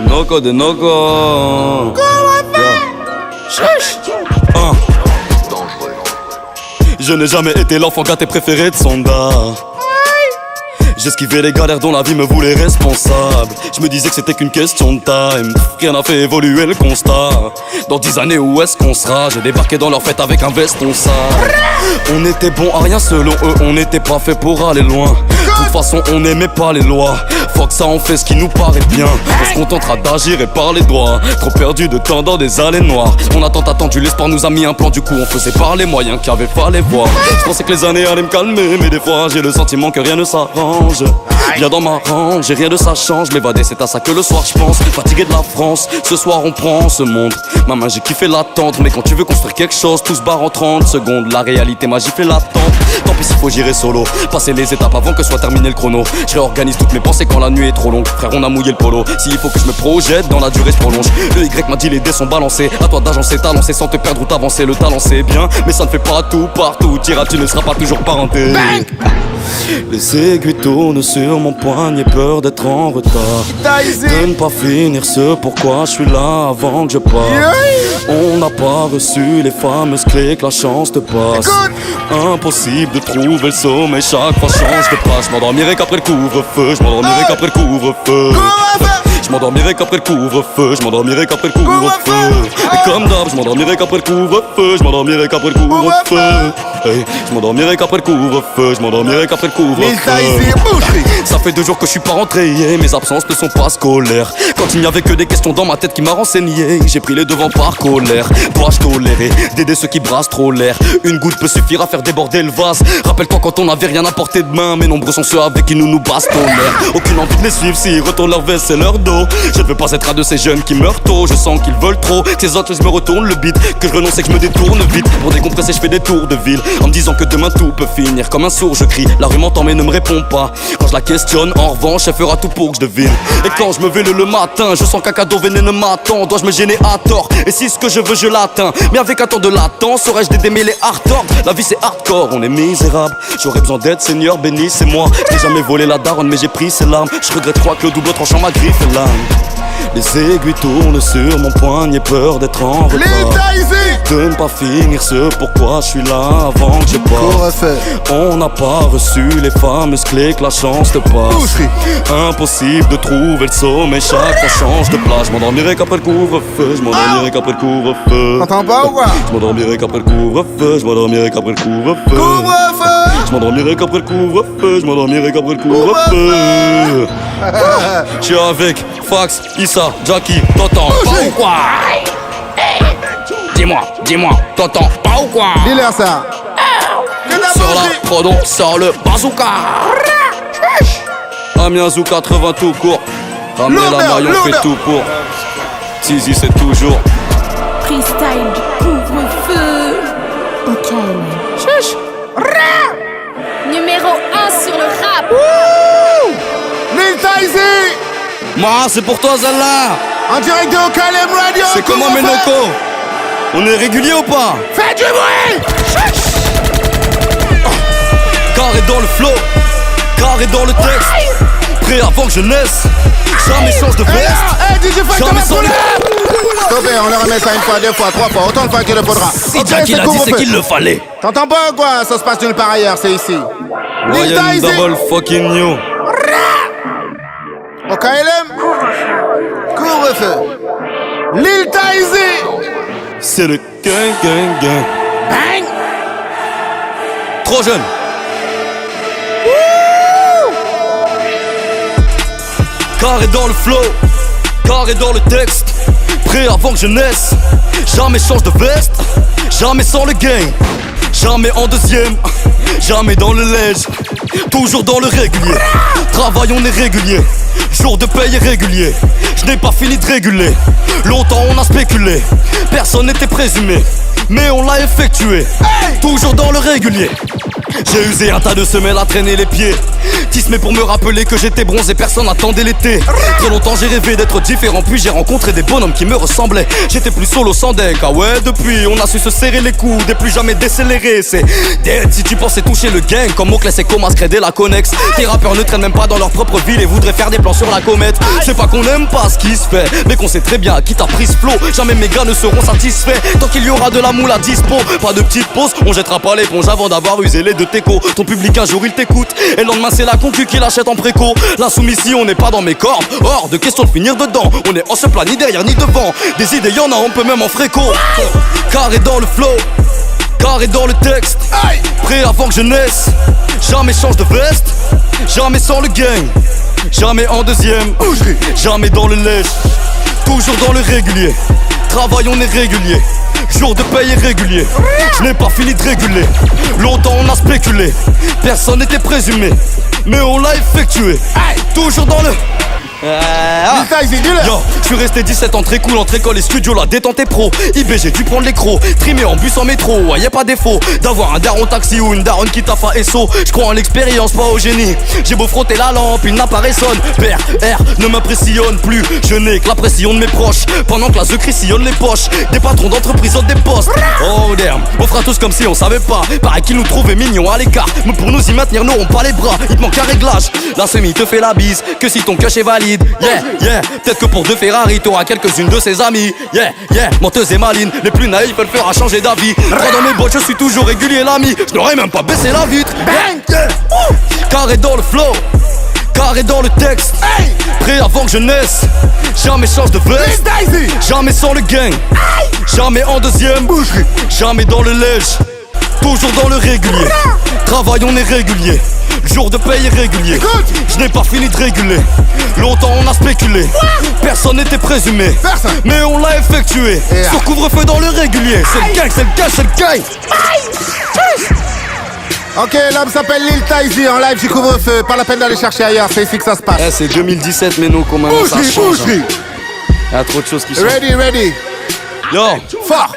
Noko de Noko. Je n'ai jamais été l'enfant gâté préféré de Sonda. J'esquivais les galères dont la vie me voulait responsable. Je me disais que c'était qu'une question de time. Rien n'a fait évoluer le constat. Dans 10 années où est-ce qu'on sera? J'ai débarqué dans leur fête avec un veston sale. On était bon à rien selon eux, on n'était pas fait pour aller loin. De toute façon on n'aimait pas les lois. Fuck ça, on fait ce qui nous paraît bien. On se contentera d'agir et par les doigts. Trop perdu de temps dans des allées noires. On a tant attendu, l'espoir nous a mis un plan. Du coup on faisait par les moyens qu'il y avait, fallait voir. Je pensais que les années allaient me calmer, mais des fois j'ai le sentiment que rien ne s'arrange. Viens dans ma range, j'ai rien de ça change. M'évader c'est à ça que le soir je pense. Fatigué de la France, ce soir on prend ce monde. Ma main j'ai kiffé l'attendre, mais quand tu veux construire quelque chose, tout se barre en 30 secondes. La réalité m'a giflé l'attente. Tant pis s'il faut gérer solo. Passer les étapes avant que soit terminé le chrono. Je réorganise toutes mes pensées quand la nuit est trop longue. Frère on a mouillé le polo. S'il faut que je me projette, dans la durée se prolonge. Le Y m'a dit les dés sont balancés. À toi d'agencer, t'alancer sans te perdre ou t'avancer. Le talent c'est bien, mais ça ne fait pas tout partout. Tira, tu ne seras pas toujours parenté. Les aiguilles tournent sur mon poignet, peur d'être en retard. De ne pas finir ce pourquoi je suis là avant que je parte. On n'a pas reçu les fameuses clés que la chance te passe. Impossible de trouver le sommeil, chaque fois change de place. Je m'endormirai qu'après le couvre-feu, je m'endormirai qu'après le couvre-feu. Je m'endormirai qu'après le couvre-feu, je m'endormirai qu'après le couvre-feu. Et comme d'hab, je m'endormirai qu'après le couvre-feu, je m'endormirai qu'après le couvre-feu. Hey, je m'endormirai qu'après le couvre-feu, je m'endormirai qu'après le couvre-feu. Ça fait 2 jours que je suis pas rentré, mes absences ne sont pas scolaires. Quand il n'y avait que des questions dans ma tête qui m'a renseigné, j'ai pris les devants par colère. Dois-je tolérer d'aider ceux qui brassent trop l'air? Une goutte peut suffire à faire déborder le vase. Rappelle-toi quand on n'avait rien à portée de main, mais nombreux sont ceux avec qui nous bastonnèrent. Aucune envie de les suivre s'ils retournent leur veste et leur dos. Je ne veux pas être un de ces jeunes qui meurent tôt. Je sens qu'ils veulent trop, ces autres je me retourne le beat. Que je renonce et que je me détourne vite. Pour décompresser je fais des tours de ville, en me disant que demain tout peut finir. Comme un sourd je crie, la rue m'entend mais ne me répond pas. Quand je la questionne, en revanche elle fera tout pour que je devine. Et quand je me vais le matin, je sens qu'un cadeau vénéneux m'attend. Dois-je me gêner à tort? Et si ce que je veux je l'atteins, mais avec un temps de latence, saurais-je dédaimer les hardcore? La vie c'est hardcore, on est misérable. J'aurais besoin d'aide, Seigneur bénissez-moi. Je n'ai jamais volé la daronne mais j'ai pris ses larmes. Je regrette croire que le double tranchant ma griffe et l'âme. Les aiguilles tournent sur mon poignet, peur d'être en retard. De ne pas finir ce pourquoi je suis là avant que je parte. On n'a pas reçu les fameuses clés que la chance te passe. Impossible de trouver le sommeil, chaque fois change de place. Je m'endormirai qu'après le couvre-feu, je m'endormirai qu'après le couvre-feu. T'entends pas ou quoi? Je m'endormirai qu'après le couvre-feu, je m'endormirai qu'après le couvre-feu. Je m'endormirai qu'après le couvre-feu, je m'endormirai qu'après le couvre-feu. Je suis avec Fax, Issa, Jackie, t'entends pas ou quoi? Dis-moi, t'entends pas ou quoi? Dis-leur ça. Sur la prodo, sort le bazooka. Amiens 80 tout court. Ramenez la maille, on fait tout pour. Tizi c'est toujours freestyle du couvre-feu. Ok. Numéro 1 sur le rap. Lil Tyzy. Moi c'est pour toi Zala. En direct de OKLM Radio. C'est comment Ménoco? On est régulier ou pas? Fais du bruit. Carré dans le flow, carré dans le texte. Prêt avant que je naisse. Jamais change de veste. Jamais sans les... Stoppez, on leur remet ça 1 fois, 2 fois, 3 fois, autant de fois qu'il le faudra. Si Jackie l'a dit, c'est qu'il le fallait. T'entends pas quoi? Ça se passe nulle part ailleurs, c'est ici. Ryan double fucking new. OKLM. Couvre-feu. Lil Tyzy. C'est le gang. Bang. Trop jeune. Carré dans le flow, carré dans le texte. Prêt avant que je naisse. Jamais change de veste, jamais sans le gain. Jamais en deuxième, jamais dans le léger. Toujours dans le régulier. Travail on est régulier. Jour de paye irrégulier. Je n'ai pas fini de réguler. Longtemps on a spéculé. Personne n'était présumé, mais on l'a effectué. Toujours dans le régulier. J'ai usé un tas de semelles à traîner les pieds. Tismé pour me rappeler que j'étais bronzé, personne n'attendait l'été. Très longtemps j'ai rêvé d'être différent, puis j'ai rencontré des bonhommes qui me ressemblaient. J'étais plus solo sans deck, ah ouais, depuis on a su se serrer les coudes et plus jamais décélérer. C'est dead si tu pensais toucher le gang, comme Moclès et Comas créer la connexe. Tes rappeurs ne traînent même pas dans leur propre ville et voudraient faire des plans sur la comète. C'est pas qu'on aime pas ce qui se fait, mais qu'on sait très bien à qui t'a pris ce flow. Jamais mes gars ne seront satisfaits tant qu'il y aura de la moule à dispo. Pas de petite pause, on jettera pas l'éponge avant d'avoir usé les deux técos. Ton public un jour il t'écoute et le lendemain c'est la concu qui l'achète en préco. La soumission n'est pas dans mes cordes, hors de question de finir dedans. On est en ce plat ni derrière ni devant. Des idées y'en a, on peut même en fréco. Carré dans le flow, carré dans le texte. Prêt avant que je naisse. Jamais change de veste, jamais sans le gang. Jamais en deuxième, jamais dans le lèche. Toujours dans le régulier, travail on est régulier. Jour de paye irrégulier, je n'ai pas fini de réguler. Longtemps on a spéculé, personne n'était présumé, mais on l'a effectué. Toujours dans le... Yo, je suis resté 17 ans très cool entre école et studio, la détente est pro. IB j'ai dû prendre les crocs, trimé en bus en métro. Ouais, y'a pas défaut d'avoir un daron taxi ou une daronne qui taffe à SO. Je crois en l'expérience, pas au génie. J'ai beau frotter la lampe, il n'apparaît sonne. Père, R ne m'impressionne plus. Je n'ai que la pression de mes proches. Pendant que la ZECRI sillonne les poches des patrons d'entreprise ont des postes. Oh damn, on fera tous comme si on savait pas. Pareil qu'ils nous trouvaient mignons à l'écart, mais pour nous y maintenir n'auront pas les bras. Il te manque un réglage, la semi te fait la bise que si ton cash est valide. Yeah, yeah, peut-être que pour deux Ferrari t'auras quelques-unes de ses amis. Yeah, yeah, menteuse et maline, les plus naïfs veulent faire à changer d'avis. Droit dans mes bottes, je suis toujours régulier l'ami. Je n'aurais même pas baissé la vitre. Bang, yeah. Carré dans le flow, carré dans le texte. Prêt avant que je naisse. Jamais change de veste, jamais sans le gang. Jamais en deuxième, jamais dans le lèche. Toujours dans le régulier, travail on est régulier. Jour de paye irrégulier, je n'ai pas fini de réguler. Longtemps on a spéculé, personne n'était présumé, mais on l'a effectué. Sur couvre-feu dans le régulier, c'est le gang, c'est le gang, c'est le gang. Ok, l'homme s'appelle Lil Tyzy en live du couvre-feu. Pas la peine d'aller chercher ailleurs, c'est ici que ça se passe. C'est 2017 mais non, comment ça change. Il y a trop de choses qui changent. Ready. Yo, fort.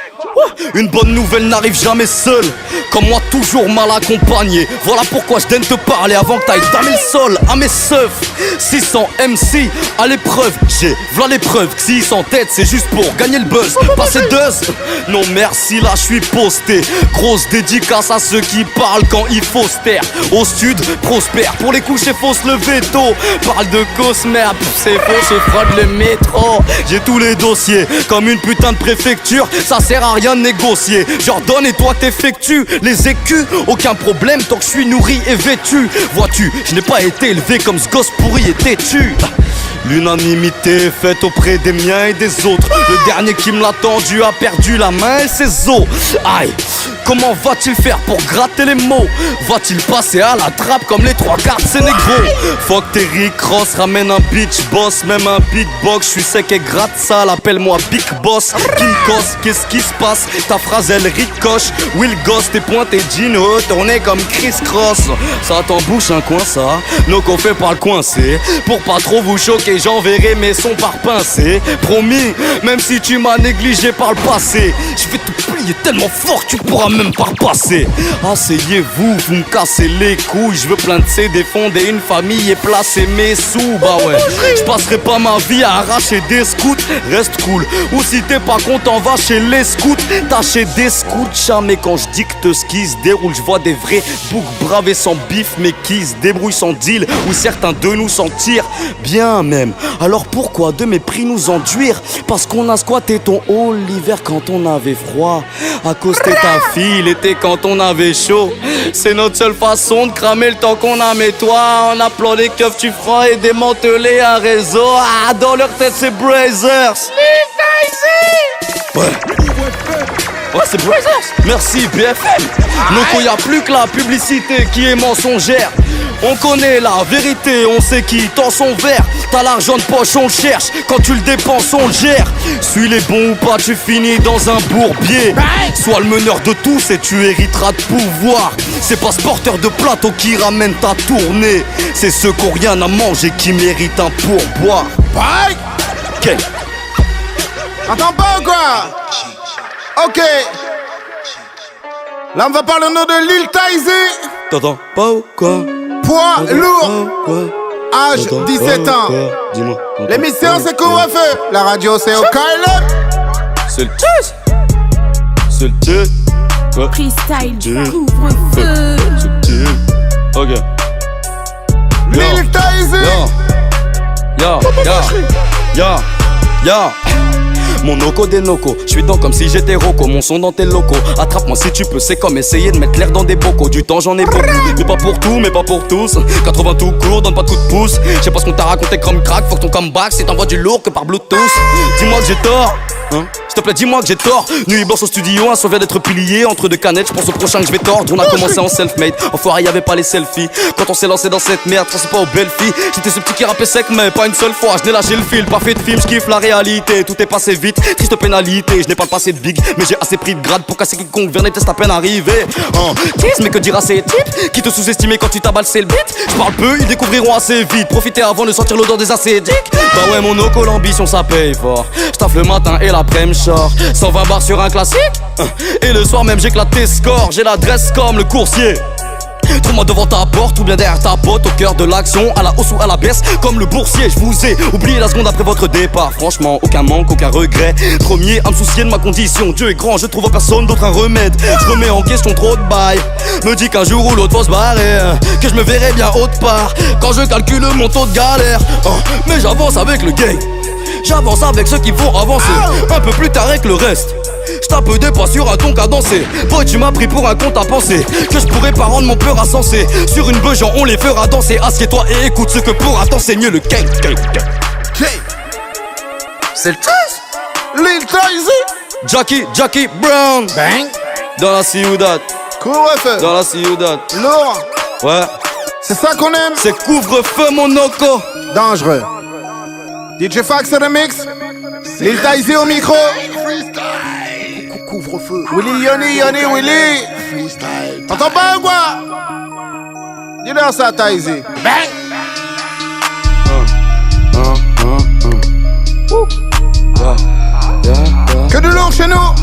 Une bonne nouvelle n'arrive jamais seule, comme moi toujours mal accompagné. Voilà pourquoi je daigne te parler avant que t'ailles damer le sol à mes seufs. 600 MC à l'épreuve, j'ai v'là l'épreuve. Que s'ils sont en tête c'est juste pour gagner le buzz. Passer buzz, non merci là je suis posté. Grosse dédicace à ceux qui parlent quand il faut se taire. Au stud, prospère, pour les coucher faut se lever tôt. Parle de Cosmer, c'est faux, je fraude le métro. J'ai tous les dossiers, comme une putain de préfecture. Ça sert à rien de négocier, j'ordonne et toi t'effectues les écus, aucun problème tant que je suis nourri et vêtu. Vois-tu, je n'ai pas été élevé comme ce gosse pourri et têtu. L'unanimité faite auprès des miens et des autres. Le dernier qui me l'a tendu a perdu la main et ses os. Aïe, comment va-t-il faire pour gratter les mots? Va-t-il passer à la trappe comme les trois quarts de ses négros? Fuck Terry Cross, ramène un bitch boss, même un big box. Je suis sec et gratte sale, appelle-moi Big Boss. Kim Kos, qu'est-ce qui se passe? Ta phrase elle ricoche. Will Ghost, tes points, tes jeans retournés comme Chris Cross. Ça t'embouche un coin ça, donc on fait pas le coincer. Pour pas trop vous choquer, j'enverrai mes sons par pincée. Promis, même si tu m'as négligé par le passé, je vais te plier tellement fort que tu pourras même pas repasser. Asseyez-vous, vous me cassez les couilles. Je veux plein de CD, fonder une famille et placer mes sous. Bah ouais, je passerai pas ma vie à arracher des scouts. Reste cool, ou si t'es pas content va chez les scouts. Tâchez des scouts, jamais quand je dicte ce qui se déroule. Je vois des vrais boucs bravés sans bif, mais qui se débrouillent sans deal. Ou certains de nous s'en tirent bien même. Alors pourquoi de mépris nous enduire? Parce qu'on a squatté ton hall l'hiver quand on avait froid, accosté ta fille l'été quand on avait chaud. C'est notre seule façon de cramer le temps qu'on a, mais toi en appelant les keufs tu feras et démanteler un réseau. Ah, dans leur tête c'est Brazers. Ouais, c'est Brazers. Merci BFM. Donc y a plus que la publicité qui est mensongère. On connaît la vérité, on sait qui tend son verre. T'as l'argent de poche, on le cherche. Quand tu le dépenses, on le gère. Suis les bons ou pas, tu finis dans un bourbier. Sois le meneur de tous et tu hériteras de pouvoir. C'est pas ce porteur de plateau qui ramène ta tournée. C'est ceux qui ont rien à manger qui méritent un pourboire. Ok. Attends pas ou quoi? Ok. Là on va parler au nom de Lil Tyzy. T'entends pas ou quoi? Poids lourd, Quoi? âge 17 ans. Dis-moi. L'émission c'est couvre-feu, la radio c'est au KLM. C'est le test. C'est le test. Quoi? Freestyle, Dieu. couvre-feu. C'est le test. Ok. Lil Taizé. Ya. Mon Noko des Noko, je suis dans comme si j'étais Rocco. Mon son dans tes locaux, attrape-moi si tu peux. C'est comme essayer de mettre l'air dans des bocaux. Du temps j'en ai beaucoup, mais pas pour tout, mais pas pour tous. 80 tout court, donne pas de coup de pouce. Je sais pas ce qu'on t'a raconté comme crack. Faut que ton comeback c'est t'envoies du lourd que par Bluetooth. Dis-moi que j'ai tort, hein? S'il te plaît dis-moi que j'ai tort. Nuit blanche au studio, un son vient d'être pilier. Entre deux canettes, je pense au prochain que je vais tordre. On a commencé en self-made, enfoiré y'avait pas les selfies. Quand on s'est lancé dans cette merde, pense pas aux belles filles. J'étais ce petit qui rappait sec mais pas une seule fois. Je n'ai lâché le fil, pas fait de film, je kiffe la réalité. Tout est passé vite, triste pénalité. Je n'ai pas le passé de big, mais j'ai assez pris de grade pour casser quiconque vient test à peine arrivé. Tease, mais que dire à ces types qui te sous-estimaient quand tu t'aballes c'est le beat. Je parle peu, ils découvriront assez vite. Profitez avant de sentir l'odeur des acédiques. Bah ouais mon Noko, l'ambition ça paye fort. J'taffe le matin et l'après-midi short. 120 bars sur un classique. Et le soir même j'éclate tes scores. J'ai l'adresse comme le coursier. Trouve-moi devant ta porte ou bien derrière ta pote. Au cœur de l'action, à la hausse ou à la baisse. Comme le boursier, je vous ai oublié la seconde après votre départ. Franchement, aucun manque, aucun regret. Premier à me soucier de ma condition. Dieu est grand, je trouve en personne d'autre un remède. Je remets en question trop de bail. Me dis qu'un jour ou l'autre faut se barrer. Que je me verrai bien autre part quand je calcule mon taux de galère. Mais j'avance avec le gang. J'avance avec ceux qui vont avancer. Un peu plus tard que le reste. J'tape des pas sur un ton cadencé. Boy tu m'as pris pour un compte à penser. Que je pourrais pas rendre mon peur à sensé. Sur une beugeant on les fera danser. Assieds-toi et écoute ce que pourra t'enseigner le gang. C'est le 13. Lil Taizé. Jackie Brown. Bang. Dans la ciudad. Couvre-feu. Dans la ciudad. Lourd. Ouais. C'est ça qu'on aime. C'est couvre-feu mon Noko. Dangereux. DJ Fax remix. Lil Taizé au micro. Couvre-feu. Willy Willy. T'entends pas ou quoi? Dis-leur ça Taizé. Bang. Que de lourd chez nous.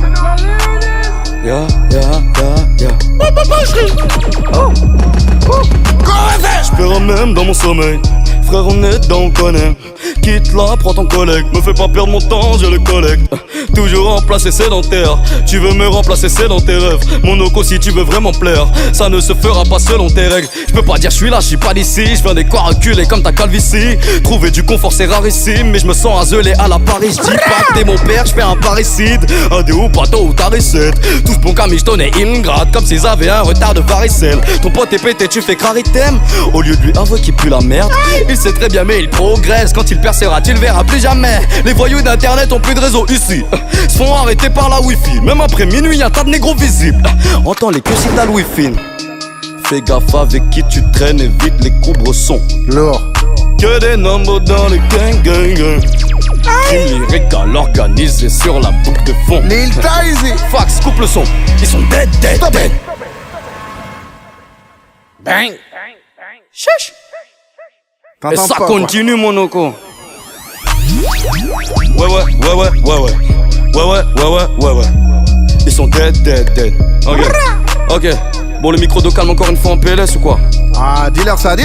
J'perds même dans mon sommeil. Frère on est dans on connaît. Quitte là, prends ton collègue. Me fais pas perdre mon temps, je le collecte. Toujours en place et sédentaire. Tu veux me remplacer, c'est dans tes rêves. Mon Noko, si tu veux vraiment plaire, ça ne se fera pas selon tes règles. Je peux pas dire je suis là, je suis pas d'ici. Je viens des coins reculés comme ta calvitie. Trouver du confort c'est rarissime, mais je me sens azelé à la Paris. Je dis pas que t'es mon père, je fais un parricide. Un dé ou bateau ou ta recette. Tous bons camichton et ingrate, comme s'ils avaient un retard de varicelle. Ton pote est pété, tu fais craritem. Au lieu de lui avouer qu'il pue la merde, il sait très bien mais il progresse. Quand il percera, tu le verras plus jamais. Les voyous d'internet ont plus de réseau ici. Se font arrêter par la wifi. Même après minuit y'a un tas de négros visibles. Entends les cuissines de la Louis Fine. Fais gaffe avec qui tu traînes, évite les coubres-sons. Lourd. Que des nombres dans le gang. Une lyrique à l'organiser sur la boucle de fond. Lil Taizé. Fax, coupe le son. Ils sont dead. Bang. Chut. Et T'entends ça pas, continue mon Noko. Ouais. Ils sont dead. Ok. Bon, le micro de calme encore une fois en PLS ou quoi? Ah, dis-leur ça.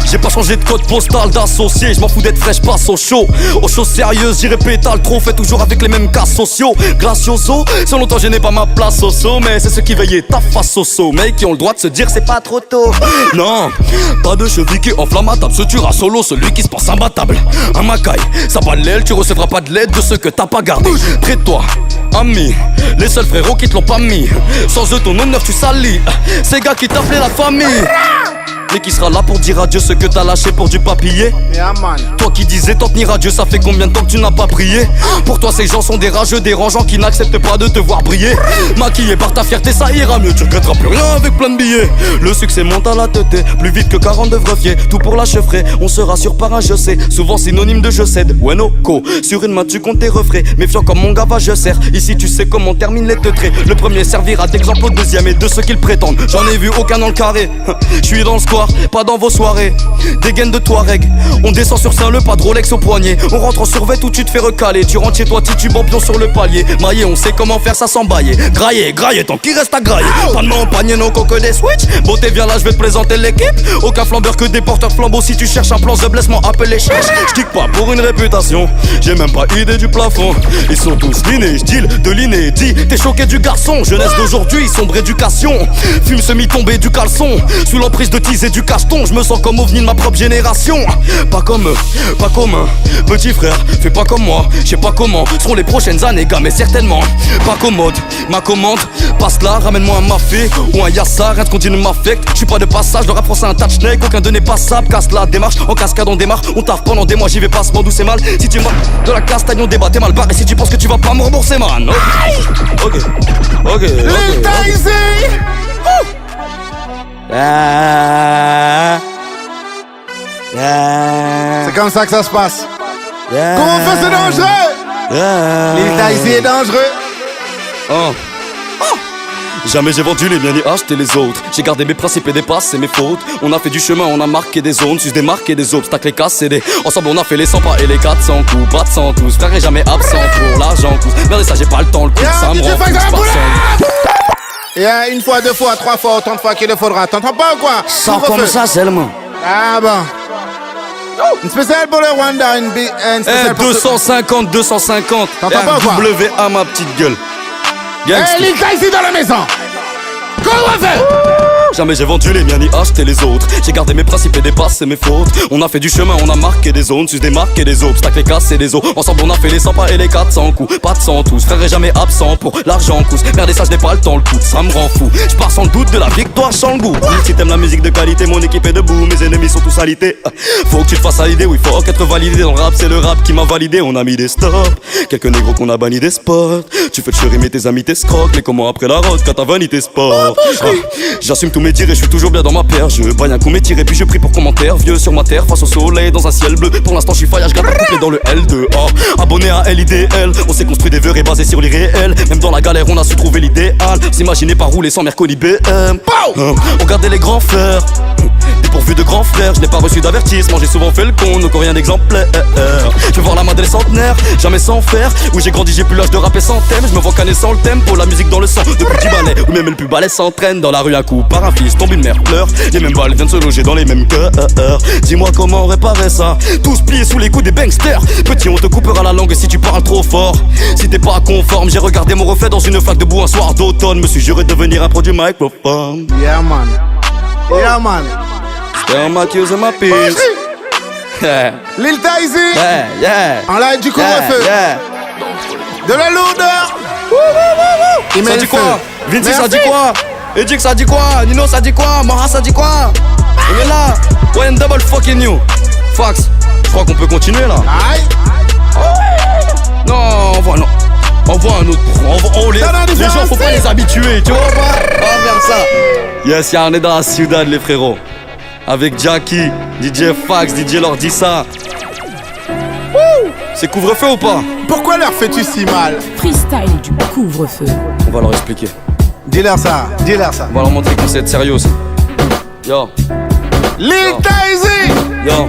J'ai pas changé de code postal d'associé. Je m'en fous d'être fraîche, passe au chaud. Aux choses sérieuses, j'irai pétale trop. Fait toujours avec les mêmes cas sociaux. Gracioso, sur longtemps je n'ai pas ma place au sommet. C'est ceux qui veillaient ta face au sommeil qui ont le droit de se dire c'est pas trop tôt. Non, pas de cheville qui enflamme ma table. Se tuera solo, celui qui se pense imbattable. Un macaille, ça bat l'aile, tu recevras pas de l'aide de ceux que t'as pas gardé. Près de toi, ami, les seuls frérots qui te l'ont pas mis. Sans eux ton honneur tu salis. Ces gars qui t'appelaient la famille. Mais qui sera là pour dire adieu ce que t'as lâché pour du papier? Yeah, man. Toi qui disais t'en tenir adieu, ça fait combien de temps que tu n'as pas prié? Pour toi ces gens sont des rageux, dérangeants qui n'acceptent pas de te voir briller. Maquillé par ta fierté ça ira mieux, tu regretteras plus rien avec plein de billets. Le succès monte à la tête, plus vite que 40 de Vreffier. Tout pour la chefferie, on se rassure par un je sais. Souvent synonyme de je cède, ouais Noko. Sur une main tu comptes tes refrains, méfiant comme mon gava je sers. Ici tu sais comment termine les teutrés. Le premier servira d'exemple au deuxième et de ceux qu'ils prétendent. J'en ai vu aucun dans le carré. Je suis dans le squat noir, pas dans vos soirées. Des gaines de Touareg, on descend sur Saint-Leu, pas de Rolex au poignet. On rentre en survêt où tu te fais recaler. Tu rentres chez toi, titube en pion sur le palier. Maillé, on sait comment faire ça sans bailler. Grailler, tant qu'il reste à grailler. Pas de main au panier, non coco des switch. Beauté, viens là, je vais te présenter l'équipe. Aucun flambeur que des porteurs de flambeaux. Si tu cherches un plan de blessement, appelle les cherches. J'kick pas pour une réputation, j'ai même pas idée du plafond. Ils sont tous linés, j'deal de l'inédit. T'es choqué du garçon, jeunesse d'aujourd'hui, sombre éducation. Fume semi-tombé du caleçon, sous l'emprise de tease et du cacheton. Je me sens comme ovni de ma propre génération. Pas comme eux, pas comme un petit frère, fais pas comme moi, je sais pas comment seront les prochaines années, gars, mais certainement pas commode. Ma commande, passe là, ramène-moi un mafé ou un yassa, rien de continue m'affecte. Je suis pas de passage, le rap français un touch neck, aucun de n'est passable. Casse la démarche, en cascade on démarre, on taffe pendant des mois, j'y vais passement d'où c'est mal. Si tu m'as de la castagne, on débat, t'es mal barré. Si tu penses que tu vas pas me rembourser, man. Ok, Lil Daisy. C'est comme ça que ça se passe. Comment fait c'est dangereux. Lil Daisy est dangereux. Jamais j'ai vendu les miens ni acheté les autres. J'ai gardé mes principes et dépassé mes fautes. On a fait du chemin, on a marqué des zones, sus démarqué des obstacles et cassé des. Ensemble on a fait les 100 pas et les 400 coups. Pas de 100 tous, frère est jamais absent pour l'argent coups. Merde ça j'ai pas le temps, le coup ça me rend fou. Yeah, une fois, deux fois, trois fois, autant de fois qu'il le faudra. T'entends pas ou quoi? Sans comme ça seulement. Ah bon. Une spéciale pour le Rwanda, une spéciale pour 250. T'entends pas ou quoi? RWA ma petite gueule. Hey, Lil Daisy dans la maison. Comment on fait? Jamais j'ai vendu les miens ni acheté les autres. J'ai gardé mes principes et dépassé mes fautes. On a fait du chemin, on a marqué des zones, sus démarqué des obstacles et cassé des os. Ensemble on a fait les 100 pas et les 400 coups. Pas de 100 tous, frère est jamais absent pour l'argent cousse. Merde et ça je n'ai pas le temps, le coup ça me rend fou. Je pars sans le doute de la victoire sans le goût. Si t'aimes la musique de qualité, mon équipe est debout. Mes ennemis sont tous alités. Faut que tu te fasses à l'idée, oui faut être validé dans le rap. C'est le rap qui m'a validé, on a mis des stops. Quelques négros qu'on a banni des spots. Tu fais te chérimer tes amis, tes scrocs. Mais comment après la rose quand t'as vanni tes sports. J'assume tous mes tirs et je suis toujours bien dans ma paire. Je pas rien qu'on m'étire et puis je prie pour commentaire. Vieux sur ma terre, face au soleil, dans un ciel bleu. Pour l'instant je suis faillage, garde couplé dans le L2. Abonné à LIDL, on s'est construit des vœux et basé sur l'irréel. Même dans la galère on a su trouver l'idéal. S'imaginer pas rouler sans Merconi BM. Regardez les grands frères, dépourvu de grands frères. Je n'ai pas reçu d'avertissement, j'ai souvent fait le con, donc rien d'exemplaire. Je veux voir la main des centenaires, jamais sans faire. Où j'ai grandi, j'ai plus l'âge de rapper sans thème. Je me vois canner sans le tempo, la musique dans le sang. Depuis petit balai, ou même le plus balai s'entraîne. Dans la rue un coup par un fils, tombe une mère pleure. Les mêmes balles viennent se loger dans les mêmes cœurs. Dis-moi comment réparer ça. Tous pliés sous les coups des banksters. Petit on te coupera la langue si tu parles trop fort. Si t'es pas conforme, j'ai regardé mon reflet dans une flaque de boue un soir d'automne. Me suis juré de devenir un produit microphone. Yeah man. Yeah man. Still my cues and my peas. Lil Daisy. Yeah. En live du couvre-feu. De la lourdeur. Ça dit quoi? Vinci ça dit quoi? Edix ça dit quoi? Nino ça dit quoi? Mara ça dit quoi? On est là. One double fucking you. Fax, je crois qu'on peut continuer là. Aïe. Non, on voit un autre. Les gens faut pas les habituer, tu vois pas? On va faire ça. Yes, y'a un est dans la ciudad les frérots. Avec Jackie, DJ Fax, DJ Lordissa. C'est couvre-feu ou pas? Pourquoi leur fais-tu si mal? Freestyle du couvre-feu. On va leur expliquer. Dis-leur ça. On va leur montrer qu'on sait être sérieux aussi. Yo. Lil Daisy. Yo.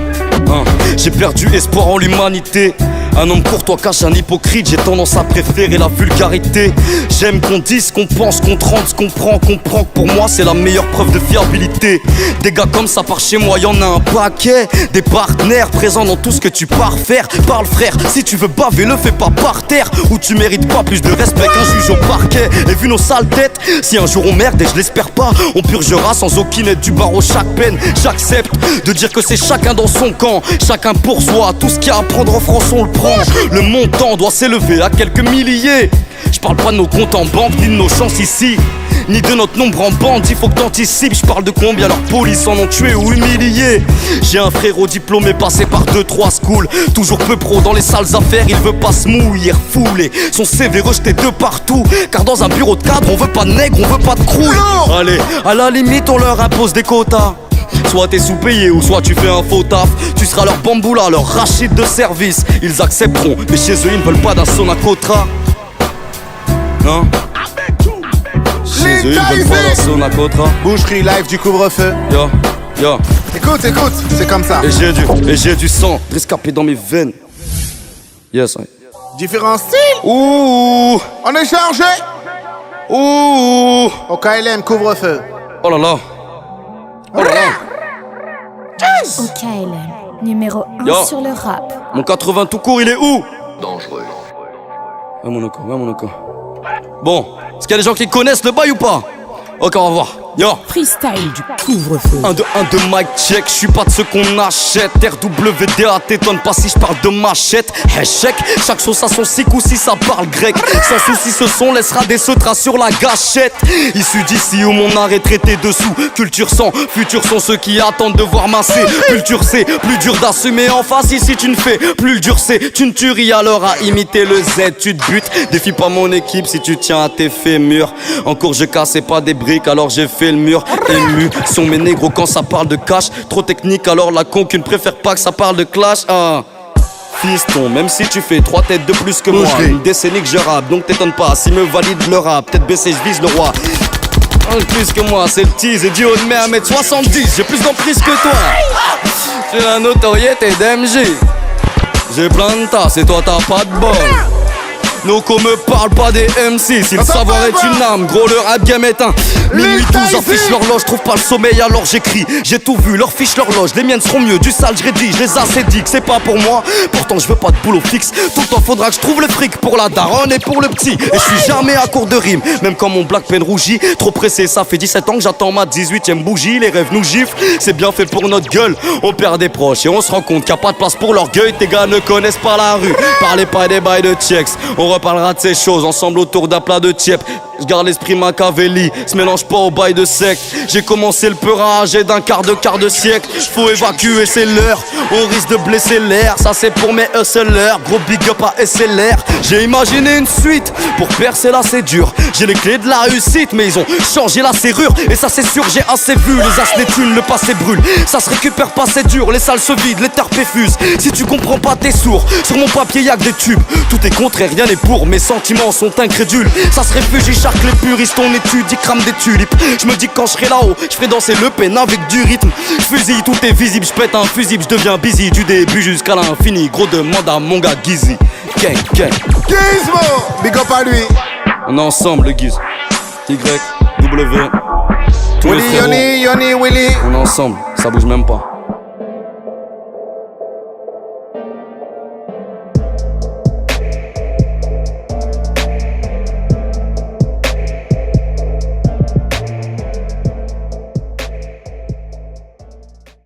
J'ai perdu espoir en l'humanité. Un homme courtois cache un hypocrite. J'ai tendance à préférer la vulgarité. J'aime qu'on dise, qu'on pense, qu'on trempe, ce qu'on prend que pour moi c'est la meilleure preuve de fiabilité. Des gars comme ça par chez moi y'en a un paquet. Des partenaires présents dans tout ce que tu pars faire. Parle frère, si tu veux baver le fais pas par terre. Ou tu mérites pas plus de respect qu'un juge au parquet. Et vu nos sales têtes, si un jour on merde et je l'espère pas, on purgera sans aucune aide du barreau chaque peine. J'accepte de dire que c'est chacun dans son camp. Chacun pour soi, tout ce qu'il y a à prendre en France on le prend. Le montant doit s'élever à quelques milliers. Je parle pas de nos comptes en banque, ni de nos chances ici, ni de notre nombre en bande, il faut que t'anticipes. Je parle de combien leurs polices en ont tué ou humilié. J'ai un frérot diplômé passé par 2-3 schools. Toujours peu pro dans les sales affaires, il veut pas se mouiller, refouler son CV rejeté de partout. Car dans un bureau de cadre, on veut pas de nègre, on veut pas de crouille. Allez, à la limite on leur impose des quotas. Soit t'es sous-payé ou soit tu fais un faux taf. Tu seras leur bamboula, leur rachid de service. Ils accepteront, mais chez eux ils ne veulent pas d'un Sonacotra. Non. Chez eux ils veulent pas d'un Sonacotra. Boucherie live du couvre-feu. Yo. Yo. Écoute, c'est comme ça. Et j'ai du sang rescapé dans mes veines. Yes, ouais. Différents styles. Ouh. On est chargé. Ouh. Au KLM, couvre-feu. Oh là là. Oh là là. Au KLM, numéro 1 Yo. sur le rap. Mon 80 tout court, il est où? Dangereux. Ouais, mon oco. Bon, est-ce qu'il y a des gens qui connaissent le bail ou pas? Ok, on va voir. Yo. Freestyle du couvre-feu. 1, 2, 1, 2, mic check, je suis pas de ceux qu'on achète. RWDA, t'étonne pas si je parle de machette. Échec, chaque chose a son cycle ou si ça parle grec. Sans souci, ce son laissera des seutras sur la gâchette. Issu d'ici où mon art est traité dessous. Culture sans, futur sont ceux qui attendent de voir masser. Culture c'est plus dur d'assumer en face. Ici tu ne fais plus le dur c'est une tuerie alors à imiter le Z. Tu te butes, défie pas mon équipe si tu tiens à tes fémurs. Encore je cassais pas des briques alors j'ai fait le mur. Ému sont mes négros quand ça parle de cash. Trop technique alors la concune préfère pas que ça parle de clash. Fiston, même si tu fais 3 têtes de plus que moi, une décennie que je rappe, donc t'étonne pas si me valide le rap. Tête baissée, je vise le roi. Plus que moi, c'est le tease et du haut de mer 1m70. J'ai plus d'emprise que toi. J'ai la notoriété d'MJ. J'ai plein de tas, et toi t'as pas de bol. Noco me parle pas des MC. Si le savoir est une arme, gros le rap game est un. Minuit 12 affiche l'horloge, trouve pas le sommeil alors j'écris. J'ai tout vu, leur fiche l'horloge. Les miennes seront mieux, du sale je rédige. Les ascétiques, c'est pas pour moi. Pourtant je veux pas de boulot fixe. Tout le temps faudra que je trouve le fric pour la daronne et pour le petit. Et je suis jamais à court de rime, même quand mon black pen rougit. Trop pressé, ça fait 17 ans que j'attends ma 18ème bougie. Les rêves nous giflent, c'est bien fait pour notre gueule. On perd des proches et on se rend compte qu'il n'y a pas de place pour l'orgueil. Tes gars ne connaissent pas la rue. Parlez pas des bails de checks. On reparlera de ces choses ensemble autour d'un plat de tiep. Je garde l'esprit Machiavelli, se mélange pas au bail de secte. J'ai commencé le peurage et d'un quart de siècle. Faut évacuer, c'est l'heure. On risque de blesser l'air, ça c'est pour mes hustlers. Gros big up à SLR. J'ai imaginé une suite, pour percer là c'est dur. J'ai les clés de la réussite, mais ils ont changé la serrure. Et ça c'est sûr, j'ai assez vu. Les as les thunes, le passé brûle. Ça se récupère pas, c'est dur. Les salles se vident, les terres fusent. Si tu comprends pas, t'es sourd. Sur mon papier y'a que des tubes. Tout est contraire, rien n'est pour. Mes sentiments sont incrédules. Ça se réfugie, chaque les puristes, on étudie, crame des tulipes. Je me dis que quand je serai là-haut, je ferai danser le pen avec du rythme. Fusille, tout est visible, je pète un fusible, je deviens busy du début jusqu'à l'infini. Gros demande à mon gars Gizzy. Gang. Gizmo, big up à lui. On est ensemble, le Giz. Y, W. Tous les frérots. Yoni, Willy. On est ensemble, ça bouge même pas.